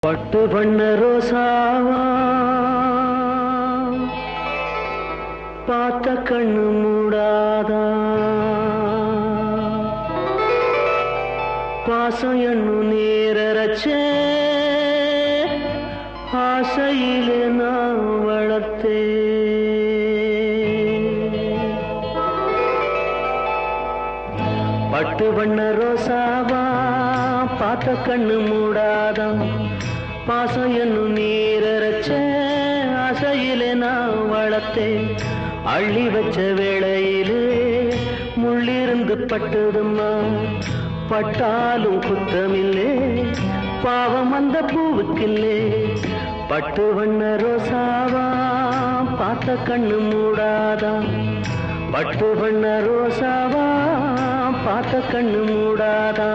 பட்டு பண்ண ரோசாவா பார்த்த கண்ணு மூடாதா பாசம் என்னும் நேரச்சே ஆசையிலே நான் வளர்த்தே பட்டு பண்ண ரோசாவா பார்த்த கண்ணு மூடாதா பாசம் என்னும் நீரச்ச ஆசையிலே நான் வளர்த்தேன் அள்ளி வச்ச வேளையிலே முள்ளிருந்து பட்டதும்மா பட்டாலும் குத்தமில்லே பாவம் அந்த பூவுக்கில்லே பட்டு வண்ண ரோசாவா பார்த்த கண்ணு மூடாதா பட்டு வண்ண ரோசாவா பார்த்த கண்ணு மூடாதா